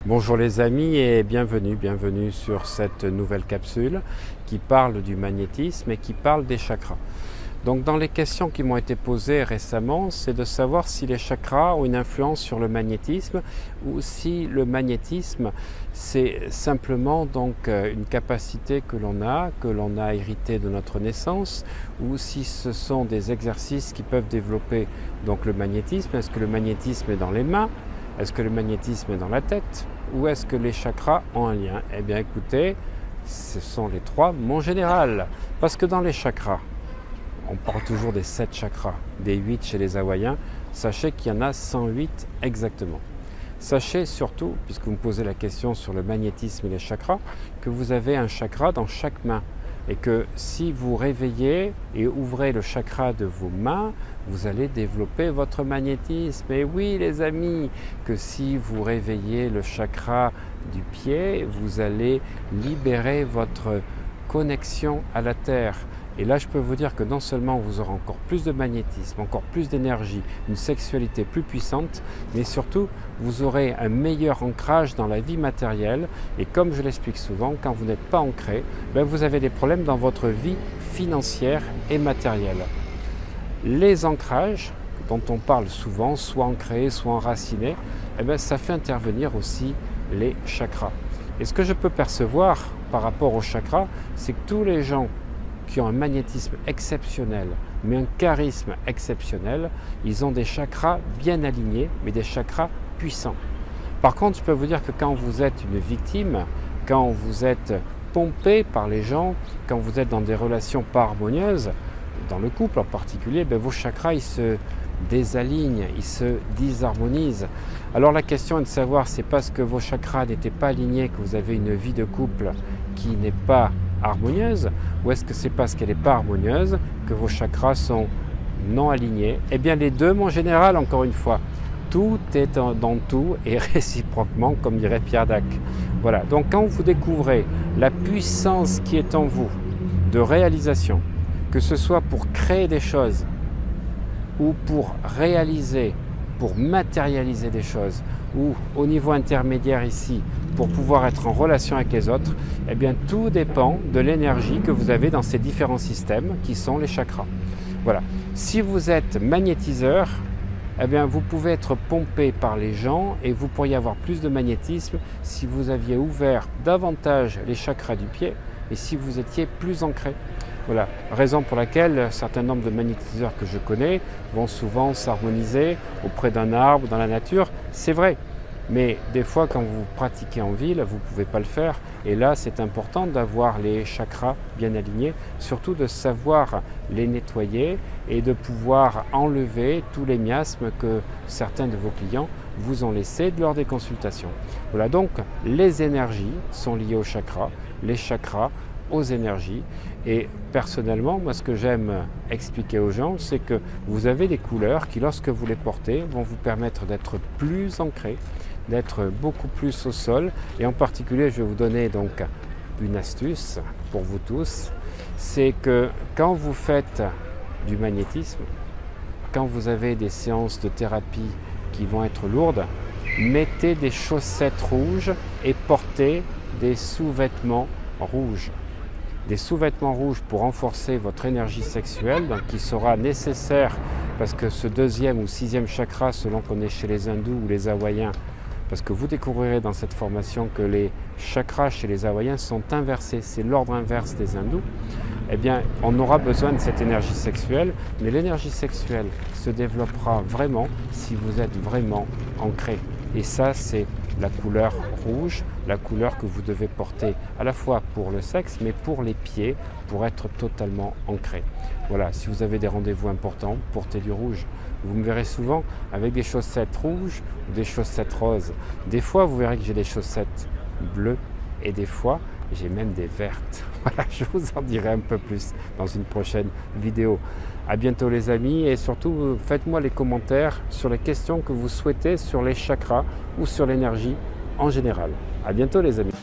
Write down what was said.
Bonjour les amis et bienvenue sur cette nouvelle capsule qui parle du magnétisme et qui parle des chakras. Donc dans les questions qui m'ont été posées récemment, c'est de savoir si les chakras ont une influence sur le magnétisme ou si le magnétisme c'est simplement une capacité que l'on a hérité de notre naissance, ou si ce sont des exercices qui peuvent développer donc le magnétisme. Est-ce que le magnétisme est dans les mains? Est-ce que le magnétisme est dans la tête? Ou est-ce que les chakras ont un lien? Eh bien écoutez, ce sont les trois, mon général. Parce que dans les chakras, on parle toujours des 7 chakras, des 8 chez les Hawaïens. Sachez qu'il y en a 108 exactement. Sachez surtout, puisque vous me posez la question sur le magnétisme et les chakras, que vous avez un chakra dans chaque main. Et que si vous réveillez et ouvrez le chakra de vos mains, vous allez développer votre magnétisme. Et oui les amis, que si vous réveillez le chakra du pied, vous allez libérer votre connexion à la Terre. Et là, je peux vous dire que non seulement vous aurez encore plus de magnétisme, encore plus d'énergie, une sexualité plus puissante, mais surtout, vous aurez un meilleur ancrage dans la vie matérielle. Et comme je l'explique souvent, quand vous n'êtes pas ancré, vous avez des problèmes dans votre vie financière et matérielle. Les ancrages, dont on parle souvent, soit ancrés, soit enracinés, ça fait intervenir aussi les chakras. Et ce que je peux percevoir par rapport aux chakras, c'est que tous les gens qui ont un magnétisme exceptionnel, mais un charisme exceptionnel, ils ont des chakras bien alignés, mais des chakras puissants. Par contre, je peux vous dire que quand vous êtes une victime, quand vous êtes pompé par les gens, quand vous êtes dans des relations pas harmonieuses, dans le couple en particulier, vos chakras ils se désalignent, ils se disharmonisent. Alors la question est de savoir, c'est parce que vos chakras n'étaient pas alignés que vous avez une vie de couple qui n'est pas harmonieuse, ou est-ce que c'est parce qu'elle n'est pas harmonieuse que vos chakras sont non alignés? Eh bien les deux, mon général, encore une fois. Tout est dans tout et réciproquement, comme dirait Pierre Dac. Voilà, donc quand vous découvrez la puissance qui est en vous de réalisation, que ce soit pour créer des choses ou pour réaliser, pour matérialiser des choses, ou au niveau intermédiaire ici, pour pouvoir être en relation avec les autres, eh bien tout dépend de l'énergie que vous avez dans ces différents systèmes qui sont les chakras. Voilà. Si vous êtes magnétiseur, eh bien vous pouvez être pompé par les gens et vous pourriez avoir plus de magnétisme si vous aviez ouvert davantage les chakras du pied et si vous étiez plus ancré. Voilà, raison pour laquelle un certain nombre de magnétiseurs que je connais vont souvent s'harmoniser auprès d'un arbre, dans la nature. C'est vrai, mais des fois quand vous pratiquez en ville, vous ne pouvez pas le faire. Et là, c'est important d'avoir les chakras bien alignés, surtout de savoir les nettoyer et de pouvoir enlever tous les miasmes que certains de vos clients vous ont laissés lors des consultations. Voilà, donc les énergies sont liées aux chakras, les chakras aux énergies. Et personnellement, moi ce que j'aime expliquer aux gens, c'est que vous avez des couleurs qui, lorsque vous les portez, vont vous permettre d'être plus ancré, d'être beaucoup plus au sol. Et en particulier, je vais vous donner donc une astuce pour vous tous, c'est que quand vous faites du magnétisme, quand vous avez des séances de thérapie qui vont être lourdes, mettez des chaussettes rouges et portez des sous-vêtements rouges. Des sous-vêtements rouges pour renforcer votre énergie sexuelle, donc qui sera nécessaire parce que ce deuxième ou 6e chakra, selon qu'on est chez les hindous ou les hawaïens, parce que vous découvrirez dans cette formation que les chakras chez les hawaïens sont inversés, c'est l'ordre inverse des hindous, eh bien on aura besoin de cette énergie sexuelle, mais l'énergie sexuelle se développera vraiment si vous êtes vraiment ancré. Et ça, c'est la couleur rouge, la couleur que vous devez porter à la fois pour le sexe, mais pour les pieds, pour être totalement ancré. Voilà, si vous avez des rendez-vous importants, portez du rouge. Vous me verrez souvent avec des chaussettes rouges ou des chaussettes roses. Des fois, vous verrez que j'ai des chaussettes bleues et des fois, j'ai même des vertes. Voilà, je vous en dirai un peu plus dans une prochaine vidéo. À bientôt les amis et surtout faites-moi les commentaires sur les questions que vous souhaitez sur les chakras ou sur l'énergie en général. À bientôt les amis.